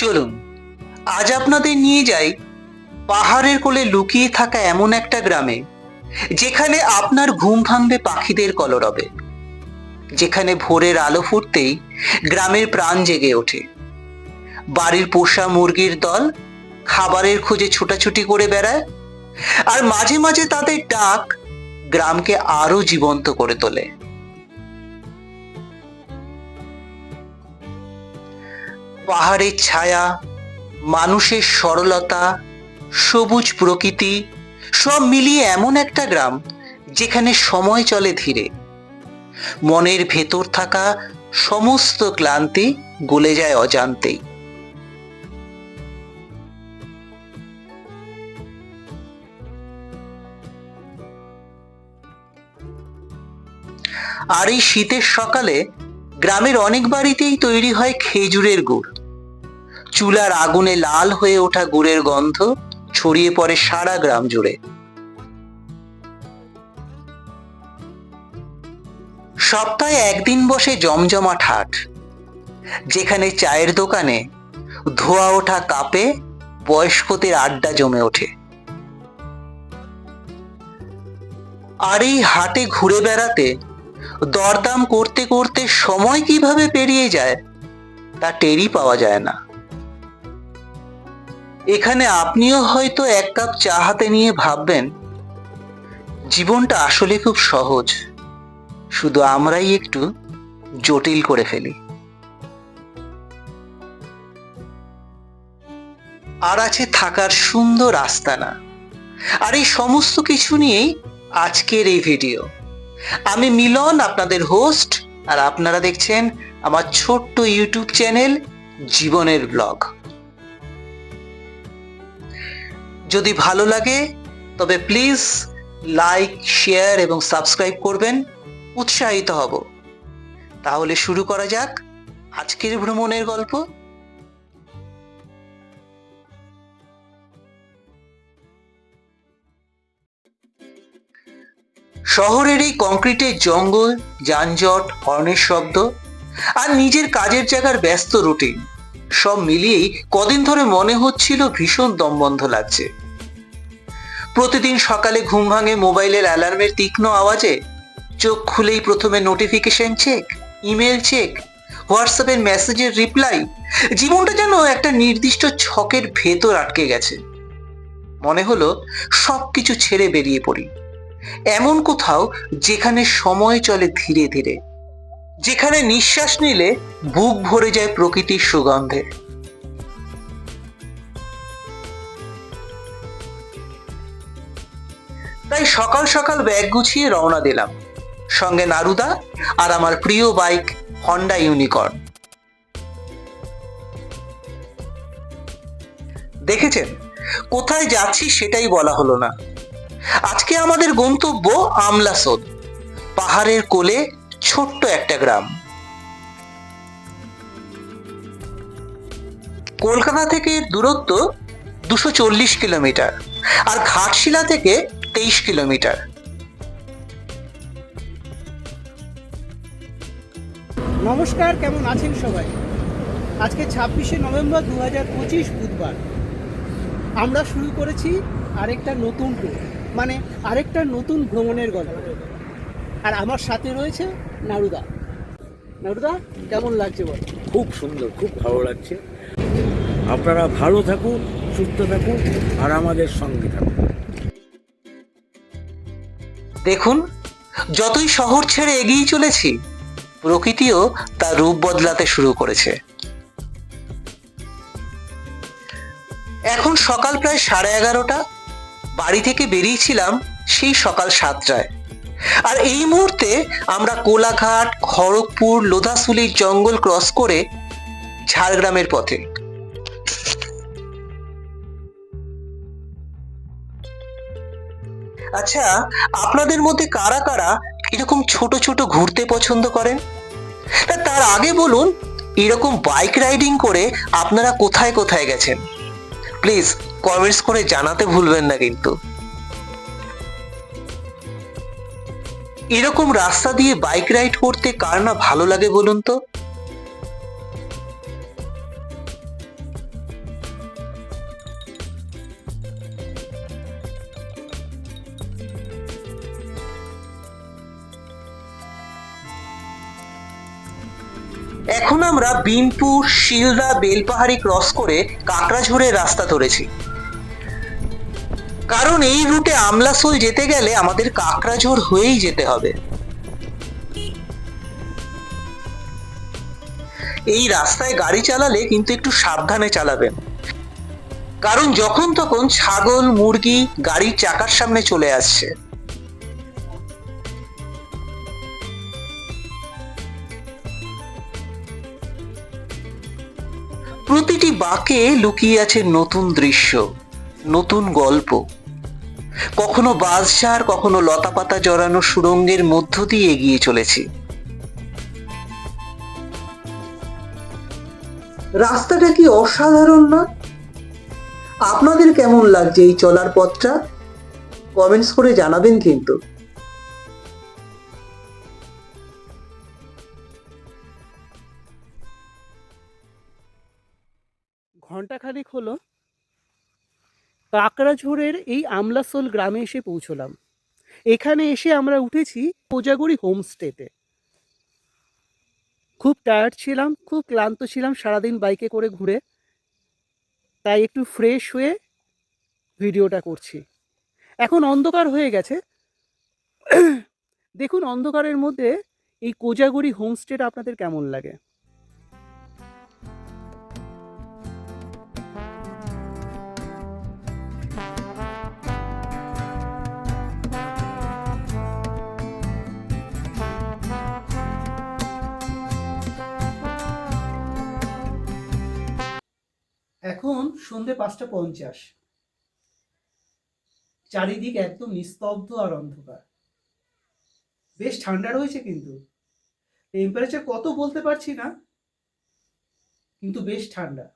চলুন আজ আপনাদের নিয়ে যাই পাহাড়ের কোলে লুকিয়ে থাকা এমন একটা গ্রামে, যেখানে আপনার ঘুম ভাঙবে পাখিদের কলরবে, যেখানে ভোরের আলো ফুটতেই গ্রামের প্রাণ জেগে ওঠে। বাড়ির পোষা মুরগির দল খাবারের খোঁজে ছোটাছুটি করে বেড়ায়, আর মাঝে মাঝে তাদের ডাক গ্রামকে আরো জীবন্ত করে তোলে। পাহাড়ের ছায়া, মানুষের সরলতা, সবুজ প্রকৃতি সব মিলিয়ে এমন একটা গ্রাম যেখানে সময় চলে ধীরে, মনের ভেতর থাকা সমস্ত ক্লান্তি গলে যায় অজান্তেই। আর এই শীতের সকালে গ্রামের অনেক বাড়িতেই তৈরি হয় খেজুরের গুড়। চুলার আগুনে লাল হয়ে ওঠা গুড়ের গন্ধ ছড়িয়ে পড়ে সারা গ্রাম জুড়ে। সপ্তাহে একদিন বসে জমজমাট হাট, যেখানে চায়ের দোকানে ধোয়া ওঠা কাপে বয়স্কদের আড্ডা জমে ওঠে। আর এই হাটে ঘুরে বেড়াতে, দরদাম করতে করতে সময় কিভাবে পেরিয়ে যায় তা টেরই পাওয়া যায় না। এখানে আপনিও হয়তো এক কাপ চা হাতে নিয়ে ভাববেন, জীবনটা আসলে খুব সহজ, শুধু আমরাই একটু জটিল করে ফেলি। আর আছে থাকার সুন্দর আস্তানা। আর এই সমস্ত কিছু নিয়েই আজকের এই ভিডিও। আমি মিলন, আপনাদের হোস্ট, আর আপনারা দেখছেন আমার ছোট্ট ইউটিউব চ্যানেল জীবনের ব্লগ। যদি ভালো লাগে তবে প্লিজ লাইক, শেয়ার এবং সাবস্ক্রাইব করবেন, উৎসাহিত হব। তাহলে শুরু করা যাক আজকের ভ্রমণের গল্প। শহরের এই কংক্রিটের জঙ্গল, যানজট, হর্নের শব্দ আর নিজের কাজের জায়গার ব্যস্ত রুটিন সব মিলিয়েই কদিন ধরে মনে হচ্ছিল ভীষণ দমবন্ধ লাগছে। প্রতিদিন সকালে ঘুম ভাঙে মোবাইলের অ্যালার্মের তীক্ষ্ণ আওয়াজে। চোখ খুলেই প্রথমে নোটিফিকেশন চেক, ইমেল চেক, হোয়াটসঅ্যাপের মেসেজের রিপ্লাই। জীবনটা যেন একটা নির্দিষ্ট ছকের ভেতর আটকে গেছে। মনে হলো সবকিছু ছেড়ে বেরিয়ে পড়ি এমন কোথাও, যেখানে সময় চলে ধীরে ধীরে, যেখানে নিঃশ্বাস নিলে বুক ভরে যায় প্রকৃতির সুগন্ধে। তাই সকাল সকাল ব্যাগ গুছিয়ে রওনা দিলাম, সঙ্গে নারুদা আর আমার প্রিয় বাইক হন্ডা ইউনিকর্ন। দেখেছেন, কোথায় যাচ্ছি সেটাই বলা হলো না। আজকে আমাদের গন্তব্য আমলাসোদ, পাহাড়ের কোলে ছোট্ট একটা গ্রাম। কলকাতা থেকে দূরত্ব 240 কিলোমিটার আর ঘাটশিলা থেকে 23 কিলোমিটার। নমস্কার, কেমন আছেন সবাই? আজকে 26শে নভেম্বর 2025 বুধবার। আমরা শুরু করেছি আরেকটা নতুন ট্যুর, মানে আরেকটা নতুন ভ্রমণের গল্প। আর আমার সাথে রয়েছে নারুদা। নারুদা, কেমন লাগছে বল? খুব সুন্দর, খুব ভালো লাগছে। আপনারা ভালো থাকুন, সুস্থ থাকুন আর আমাদের সঙ্গে থাকুন। দেখুন, যতই শহর ছেড়ে এগিয়ে চলেছি, প্রকৃতিও তার রূপ বদলাতে শুরু করেছে। এখন সকাল প্রায় 11:30। বাড়ি থেকে বেরিয়েছিলাম সেই সকাল 7টায়। আর এই মুহূর্তে আমরা কোলাঘাট, খড়গপুর, লোধাশুলির জঙ্গল ক্রস করে ঝাড়গ্রামের পথে। আচ্ছা, আপনাদের মধ্যে কারা কারা এরকম ছোট ছোট ঘুরতে পছন্দ করেন? তার আগে বলুন, এরকম বাইক রাইডিং করে আপনারা কোথায় কোথায় গেছেন? প্লিজ কমেন্টস করে জানাতে ভুলবেন না কিন্তু। এরকম রাস্তা দিয়ে বাইক রাইড করতে কার না ভালো লাগে বলুন তো? এখন আমরা বিনপুর, শিলদা, বেলপাহাড়ি ক্রস করে কাকড়াঝোড়ের রাস্তা ধরেছি, কারণ এই রুটে আমলাসোল যেতে গেলে আমাদের কাকড়াঝোড় হয়েই যেতে হবে। এই রাস্তায় গাড়ি চালালে কিন্তু একটু সাবধানে চালাবেন, কারণ যখন তখন ছাগল, মুরগি গাড়ির চাকার সামনে চলে আসছে। প্রতিটি বাঁকে লুকিয়ে আছে নতুন দৃশ্য, নতুন গল্প। কখনো বাঁশঝাড়, কখনো লতাপাতা জড়ানো সুড়ঙ্গের মধ্য দিয়ে এগিয়ে চলেছি। রাস্তাটা কি অসাধারণ না? আপনাদের কেমন লাগছে এই চলার পথটা? কমেন্টস করে জানাবেন কিন্তু। ঘন্টাখানেক হলো কাকড়াঝোড়ের এই আমলাসোল গ্রামে এসে পৌঁছলাম। এখানে এসে আমরা উঠেছি কোজাগরি হোমস্টেতে। খুব টায়ার্ড ছিলাম, খুব ক্লান্ত ছিলাম সারাদিন বাইকে করে ঘুরে, তাই একটু ফ্রেশ হয়ে ভিডিওটা করছি। এখন অন্ধকার হয়ে গেছে। দেখুন অন্ধকারের মধ্যে এই কোজাগরি হোমস্টেটা আপনাদের কেমন লাগে। এখন সন্ধে 5:50। চারিদিক একদম নিস্তব্ধ আর অন্ধকার। বেশ ঠান্ডা রয়েছে, কিন্তু টেম্পারেচার কত বলতে পারছি না, কিন্তু বেশ ঠান্ডা।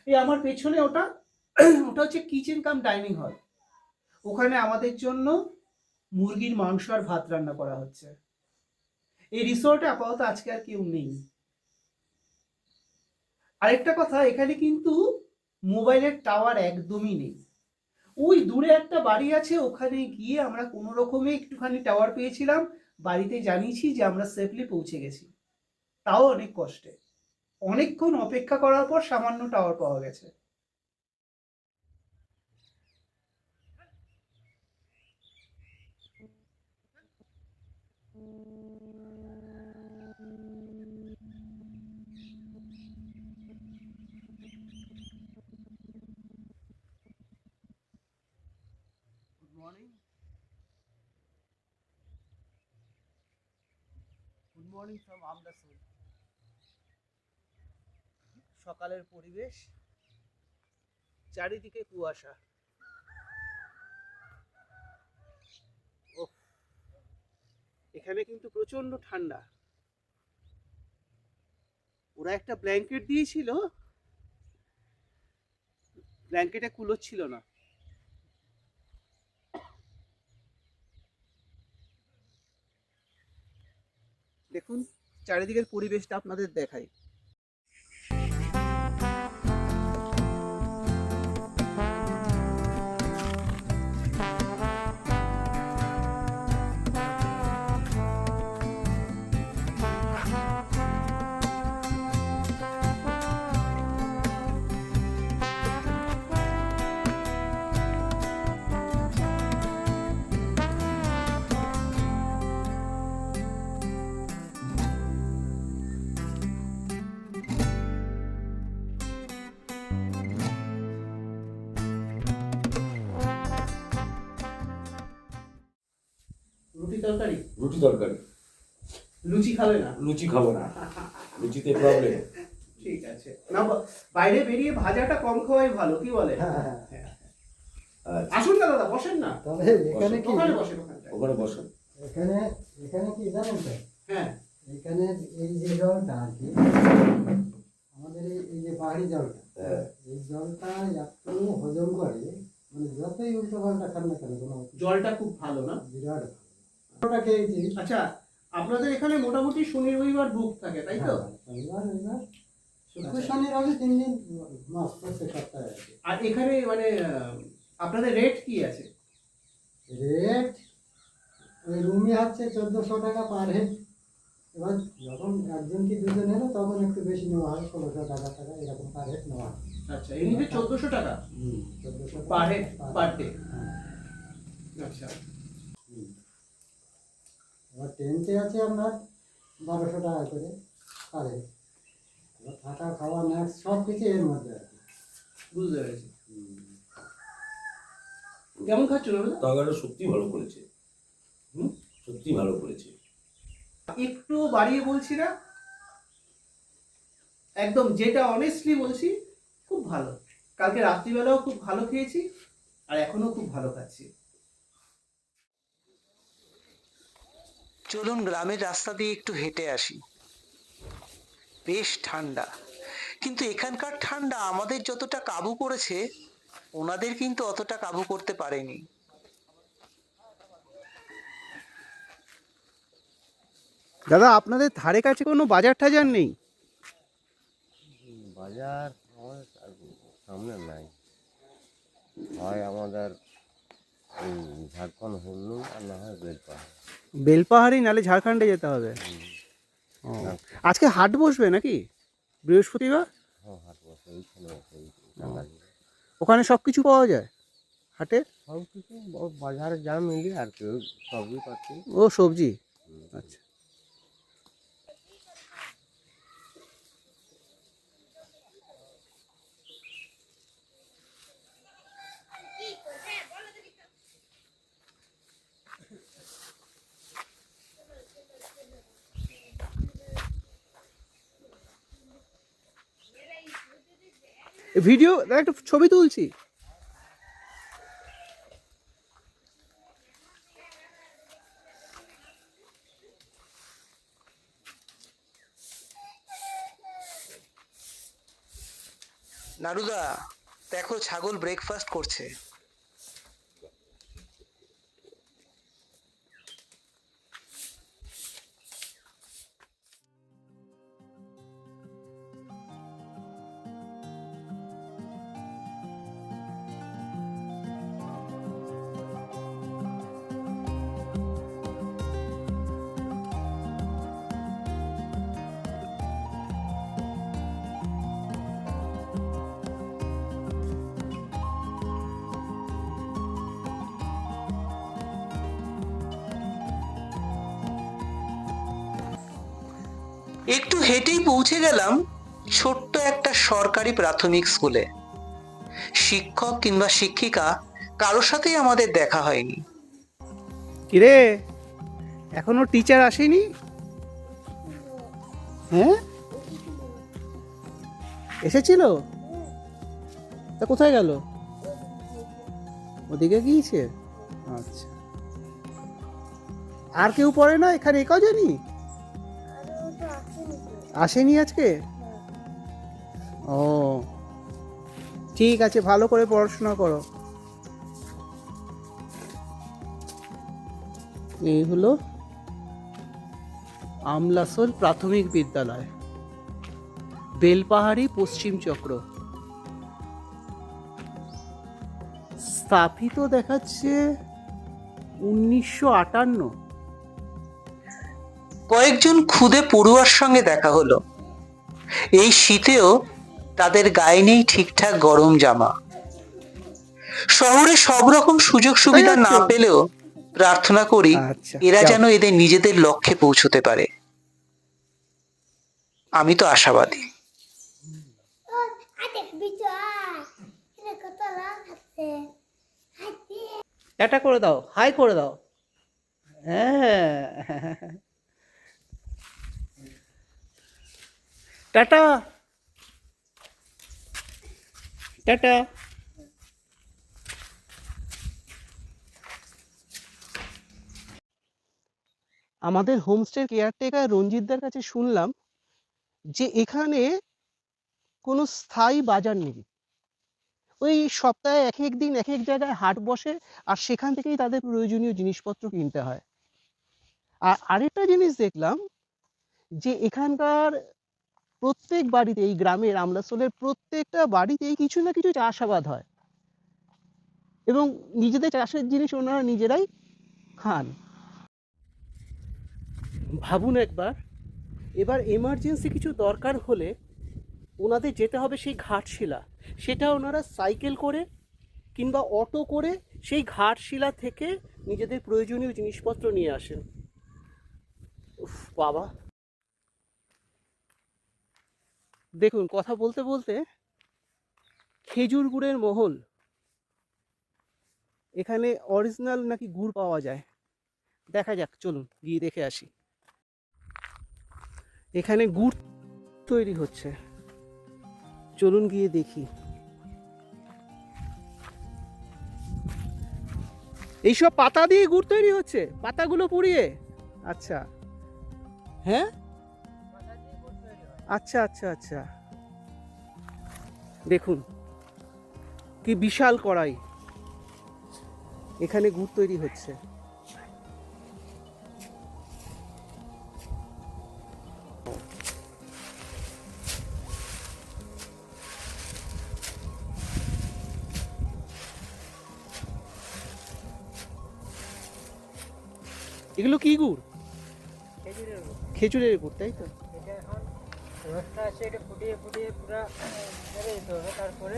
এই আমার পেছনে ওটা ওটা হচ্ছে কিচেন কাম ডাইনিং হল। ওখানে আমাদের জন্য মুরগির মাংস আর ভাত রান্না করা হচ্ছে। এই রিসোর্টে আপাতত আজকে আর কেউ নেই। আরেকটা কথা, এখানে কিন্তু মোবাইলের টাওয়ার একদমই নেই। ওই দূরে একটা বাড়ি আছে, ওখানে গিয়ে আমরা কোনো রকমে একটুখানি টাওয়ার পেয়েছিলাম। বাড়িতে জানিয়েছি যে আমরা সেফলি পৌঁছে গেছি, তাও অনেক কষ্টে। অনেকক্ষণ অপেক্ষা করার পর সামান্য টাওয়ার পাওয়া গেছে। Good morning, good morning from Amlasol. সকালের পরিবেশ, চারিদিকে কুয়াশা। এখানে কিন্তু প্রচন্ড ঠান্ডা। ওরা একটা ব্ল্যাঙ্কেট দিয়েছিল, ব্ল্যাঙ্কেটে কুলোচ্ছিল না। দেখুন চারিদিকের পরিবেশটা আপনাদের দেখাই। রুটি তরকারি? রুটি তরকারি। লুচি খাবে না? লুচি খাবো না, লুচিতে প্রবলেম। ঠিক আছে, না বাইরে বেরিয়ে ভাজাটা কম খাওয়াই ভালো, কি বলে? আসুন না দাদা, বসেন না। তবে এখানে কি ওখানে বসেন, ওখানটায়। ওখানে বসুন। এখানে এখানে কি জানেন তো, হ্যাঁ, এখানে এই যে জলটা আর কি, আমাদের এই যে পাহাড়ি জলটা, এই জলটা এত হজম করে, মানে যতই উল্টো পাল্টা খান না কেন কোনো জলটা খুব ভালো না? বিরাট ভালো। ওটা খেয়েছি। আচ্ছা, আপনাদের এখানে মোটামুটি শনি রবিবার বুক থাকে, তাই তো? শনিবার রবিবার, শুক্র শনি রবি 3 দিন মাস প্রত্যেক সপ্তাহে আর কি। আর এখানে মানে আপনাদের রেট কি আছে? রেট ওই রুমে হচ্ছে 1400 টাকা পার হেড। এবার যখন একজন কি দুজন এলো তখন একটু বেশি নেওয়া হয়, 1600 টাকা এরকম পার হেড নেওয়া হয়। আচ্ছা, এমনিতে 1400 টাকা 1400 পার হেড পার ডে। হ্যাঁ। আচ্ছা, এবার টেন্টে আছে আপনার 1200 টাকা করে পার হেড। এবার থাকা খাওয়া ম্যাক্স সব কিছু এর মধ্যে আর কি। বুঝতে পেরেছি। কেমন খাচ্ছ না? তরকারিটা সত্যি ভালো করেছে, হুম? সত্যি ভালো করেছে। একটু বাড়িয়ে বলছি না, একদম যেটা অনেস্টলি বলছি, খুব ভালো। কালকে রাত্রিবেলাও খুব ভালো খেয়েছি, আর এখনো খুব ভালো খাচ্ছি। চলুন গ্রামের রাস্তা দিয়ে একটু হেঁটে আসি। বেশ ঠান্ডা, কিন্তু এখানকার ঠান্ডা আমাদের যতটা কাবু করেছে ওনাদের কিন্তু অতটা কাবু করতে পারেনি। দাদা, আপনাদের ধারে কাছে কোনো বাজার টাজার নেই? বাজার আমাদের সামনে নাই, হয় আমাদের এই ঝাড়খণ্ড হুল্লুম আর না হয় বেলপাহাড়ি। বেলপাহাড়ি নালে ঝাড়খণ্ডে যেতে হবে। ও, আজকে হাট বসবে নাকি বৃহস্পতিবার? হ্যাঁ, হাট বসে এইখানে বসে, এই টাঙ্গাইলে। ওখানে সব কিছু পাওয়া যায় হাটে? সব কিছু বাজারে যা মিলি আর কি, ওই সবজি পাচ্ছি। ও, সবজি। আচ্ছা, ভিডিও একটা ছবি তুলছি। নারুদা, দেখো ছাগল ব্রেকফাস্ট করছে। একটু হেঁটেই পৌঁছে গেলাম ছোট্ট একটা সরকারি প্রাথমিক স্কুলে। শিক্ষক কিংবা শিক্ষিকা কারোর সাথেই আমাদের দেখা হয়নি। কিরে, এখনো টিচার আসেনি? হ্যাঁ, এসেছিল? তা কোথায় গেল? ওদিকে গিয়েছে? আচ্ছা, আর কেউ পড়ে না এখানে? এ কজনই আসেনি আজকে? ও, ঠিক আছে, ভালো করে পড়াশোনা করো। এই হলো আমলাসোল প্রাথমিক বিদ্যালয়, বেলপাহাড়ি, পশ্চিম চক্র। স্থাপিত দেখাচ্ছে 1958। কয়েকজন ক্ষুদে পড়ুয়ার সঙ্গে দেখা হলো। এই শীতেও তাদের গায়ে নেই ঠিকঠাক গরম জামা। শহরে সব রকম সুযোগ সুবিধা না পেলেও প্রার্থনা করি আচ্ছা, এরা যাও। যেন এদের নিজেদের লক্ষ্যে পৌঁছতে পারে। আমি তো আশাবাদী। টাটা করে দাও, হাই করে দাও। হ্যাঁ, টাটা টাটা। আমাদের হোমস্টের কেয়ারটেকার রঞ্জিতদার কাছে শুনলাম যে এখানে কোনো স্থায়ী বাজার নেই। ওই সপ্তাহে এক এক দিন এক এক জায়গায় হাট বসে, আর সেখান থেকেই তাদের প্রয়োজনীয় জিনিসপত্র কিনতে হয়। আর আরেকটা জিনিস দেখলাম যে এখানকার প্রত্যেক বাড়িতে, এই গ্রামের আমলাসোলের প্রত্যেকটা বাড়িতেই কিছু না কিছু চাষাবাদ হয়, এবং নিজেদের চাষের জিনিস ওনারা নিজেরাই খান। ভাবুন একবার এবার এমার্জেন্সি কিছু দরকার হলে ওনাদের যেতে হবে সেই ঘাটশিলা, সেটা ওনারা সাইকেল করে কিংবা অটো করে সেই ঘাটশিলা থেকে নিজেদের প্রয়োজনীয় জিনিসপত্র নিয়ে আসেন। উফ বাবা, দেখুন কথা বলতে বলতে খেজুর গুড়ের মহল। এখানে অরিজিনাল নাকি গুড় পাওয়া যায়, দেখা যাক, চলুন গিয়ে দেখে আসি। এখানে গুড় তৈরি হচ্ছে, চলুন গিয়ে দেখি। এইসব পাতা দিয়ে গুড় তৈরি হচ্ছে, পাতাগুলো পুড়িয়ে? আচ্ছা, হ্যাঁ, আচ্ছা আচ্ছা আচ্ছা, দেখুন কি বিশাল কড়াই, এখানে গুড় তৈরি হচ্ছে। এগুলো কি গুড়? খেজুরের গুড়, তাই তো? এটা এখন রসটা আছে, এটা ফুটিয়ে ফুটিয়ে পুরো মেরে দিতে হবে, তারপরে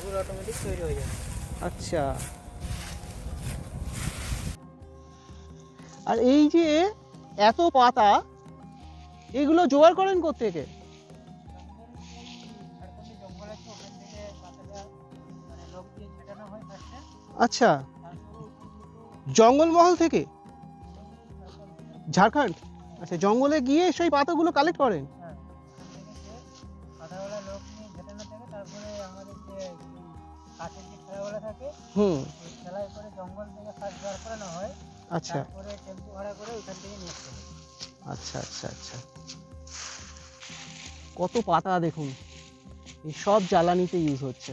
গুড় অটোমেটিক তৈরি হয়ে যাবে। আচ্ছা, আর এই যে এত পাতা, এগুলো জোগাড় করেন কোত্থেকে? ঝাড়খণ্ডে জঙ্গল আছে, ওখান থেকে পাতাটা মানে লোক দিয়ে ছেটানো হয় ফার্স্টে, আচ্ছা, তারপরে জঙ্গলমহল থেকে? ঝাড়খণ্ড? আচ্ছা, জঙ্গলে গিয়ে সেই পাতাগুলো কালেক্ট করেন? হ্যাঁ, ওখান থেকে সে পাতাওয়ালা লোক নিয়ে ঝেটানো থাকে, তারপরে আমাদের যে কাঠের যে ঠেলাওয়ালা থাকে, হুম, ওই ঠেলায় করে জঙ্গল থেকে ফার্স্ট বার করানো হয়, আচ্ছা তারপরে টেম্পো ভাড়া করে ওইখান থেকে নিয়ে আসতে হয়। আচ্ছা আচ্ছা আচ্ছা, কত পাতা দেখুন, এই সব জ্বালানিতে ইউজ হচ্ছে,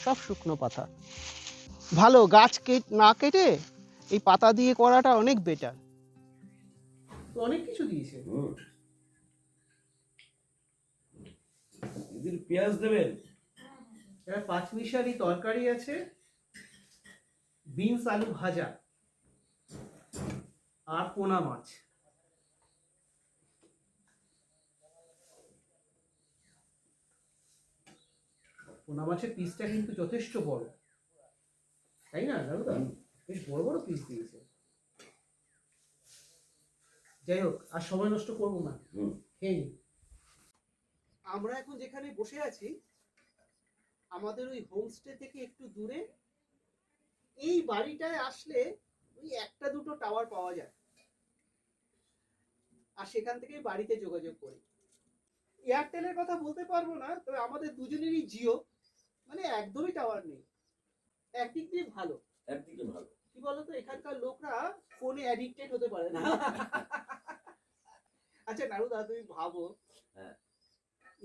সব শুকনো পাতা। ভালো, গাছ না কেটে এই পাতা দিয়ে করাটা অনেক বেটার। তো অনেক কিছু দিয়েছে। এদের পেঁয়াজ দেবেন? এবার পাঁচমিশালি তরকারি আছে, বিনস আলু ভাজা আর পোনা মাছ। পোনা মাছের পিসটা কিন্তু যথেষ্ট বড়, তাই না দাদা? বেশ বড় বড় পিস দিয়েছে। যাই হোক, আর সময় নষ্ট করবো না, খেয়ে নিই। আমরা এখন যেখানে বসে আছি, আমাদের ওই হোমস্টে থেকে একটু দূরে এই বাড়িটায় আসলে ওই একটা দুটো টাওয়ার পাওয়া যায়, আর সেখান থেকে বাড়িতে যোগাযোগ করি। এয়ারটেলের কথা বলতে পারবো না, তবে আমাদের দুজনেরই জিও, মানে একদমই টাওয়ার নেই। একদিক দিয়ে ভালো, একদিকে ভালো। কি বলতো, এখানকার লোকরা ফোনে অ্যাডিক্টেড হতে পারে না। আচ্ছা নারুদা, তুমি ভাবো, হ্যাঁ।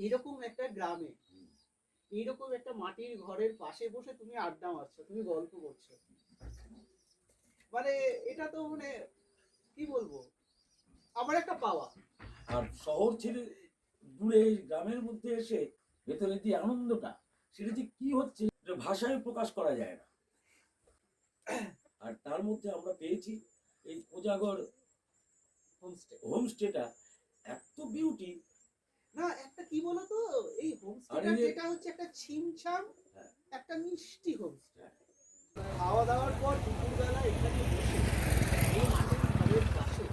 এরকম একটা গ্রামে, এইরকম একটা মাটির ঘরের পাশে বসে তুমি আড্ডা মারছো, তুমি গল্প করছো, মানে এটা তো মানে কি বলবো, আমার একটা পাওয়া। আর শহর ছেড়ে দূরে গ্রামের মধ্যে এসে ভেতরে যে আনন্দটা, সেটা যে কি হচ্ছে ভাষায় প্রকাশ করা যায় না। আর তার মধ্যে আমরা পেয়েছি এই কোজাগর হোমস্টেটা, এত বিউটি। না, একটা কি বলতো, এই হোমস্টেটা যেটা হচ্ছে একটা ছিমছাম, একটা মিষ্টি হোমস্টে। খাওয়া দাওয়ার পর দুপুরবেলা এখানে বসে এই মাটির ঘরের পাশে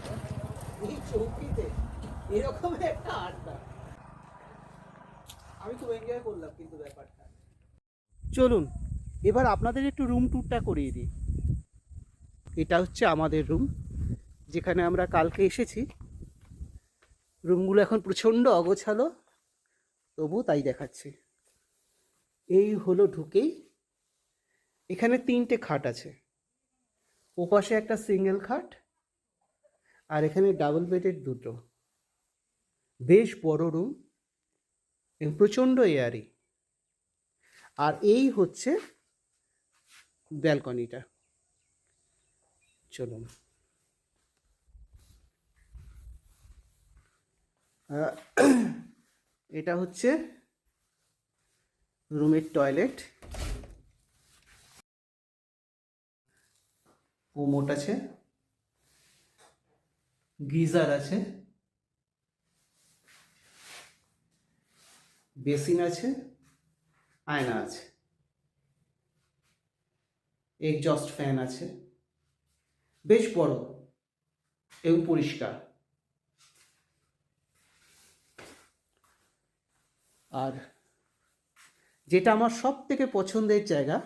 এই চৌকিতে এরকম একটা আড্ডা, আমি খুব এনজয় করলাম কিন্তু ব্যাপারটা। চলুন এবার আপনাদের একটু রুম ট্যুরটা করিয়ে দিই। এটা হচ্ছে আমাদের রুম, যেখানে আমরা কালকে এসেছি। রুমগুলো এখন প্রচণ্ড অগোছালো, তবু তাই দেখাচ্ছি। এই হলো ঢুকেই, এখানে 3টে খাট আছে, ওপাশে একটা সিঙ্গেল খাট, আর এখানে ডাবল বেডের 2টো। বেশ বড় রুম, প্রচণ্ড এয়ারি। আর এই হচ্ছে ব্যালকনিটা, চলুন। এটা হচ্ছে রুমের টয়লেট, কোমোট আছে, গিজার আছে, বেসিন আছে, আয়না আছে, এক্সজস্ট ফ্যান আছে, বেশ বড় এবং পরিষ্কার। আর যেটা আমার সব থেকে পছন্দের জায়গা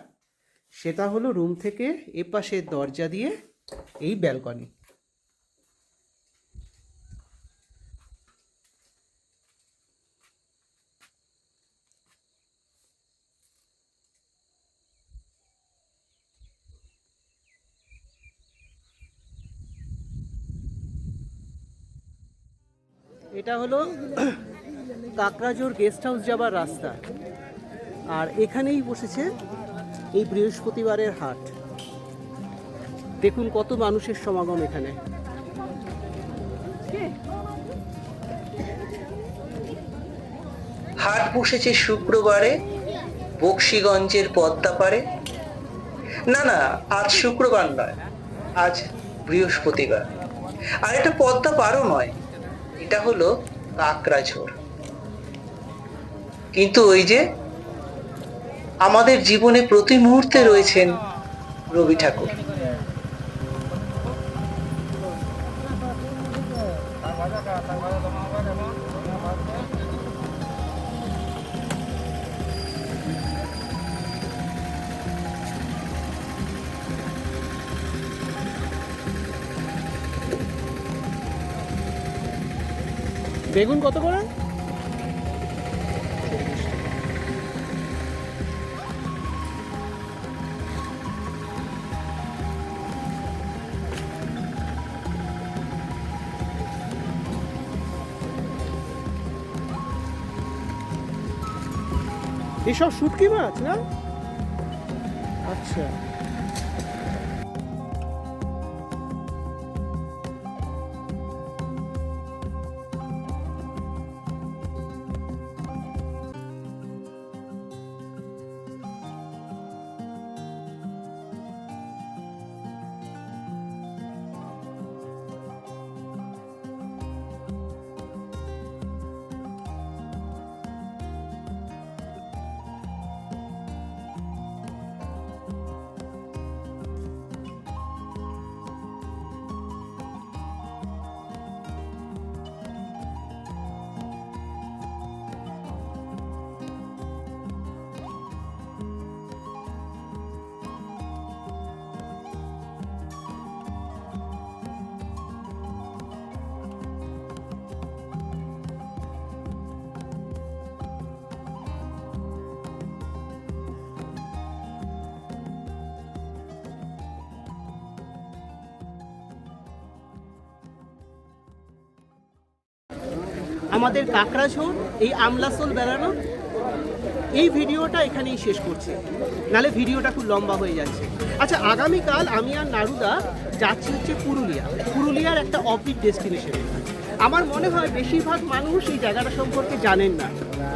সেটা হলো রুম থেকে এপাশের দরজা দিয়ে এই ব্যালকনি। এটা হলো কাকড়াঝোড় গেস্ট হাউস যাবার রাস্তা, আর এখানেই বসেছে এই বৃহস্পতিবারের হাট। দেখুন কত মানুষের সমাগম এখানে। হাট বসেছে শুক্রবারে বক্সিগঞ্জের পদ্মাপাড়ে। না না, আজ শুক্রবার নয়, আজ বৃহস্পতিবার। আর এটা পদ্মাপাড়ও নয়, এটা হলো কাকড়াঝোড়। কিন্তু ওই যে আমাদের জীবনে প্রতি মুহূর্তে রয়েছেন রবি ঠাকুর। বেগুন কত করে? এসব শুটকি মাছ না? আচ্ছা, আমাদের কাকড়াঝোড় এই আমলাসোল বেড়ানো এই ভিডিওটা এখানেই শেষ করছি, নালে ভিডিওটা খুব লম্বা হয়ে যাচ্ছে। আচ্ছা, আগামীকাল আমি আর নারুদা যাচ্ছি হচ্ছে পুরুলিয়ার একটা অফবিট ডেস্টিনেশনে। আমার মনে হয় বেশিরভাগ মানুষ এই জায়গাটা সম্পর্কে জানেন না।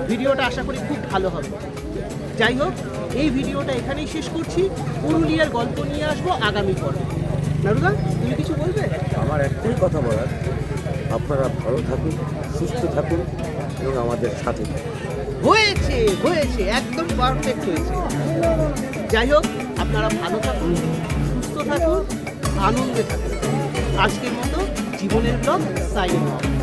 ভিডিওটা আশা করি খুব ভালো হবে। যাই হোক, এই ভিডিওটা এখানেই শেষ করছি। পুরুলিয়ার গল্প নিয়ে আসবো আগামী পর্বে। নারুদা, তুমি কিছু বলবে? আমার একটাই কথা বলার, আপনারা ভালো থাকুন, সুস্থ থাকুন এবং আমাদের সাথে থাকুন। হয়েছে একদম পারফেক্ট হয়েছে। যাই হোক, আপনারা ভালো থাকুন, সুস্থ থাকুন, আনন্দে থাকুন। আজকের মতো জীবনের ব্লগ সাইন অফ।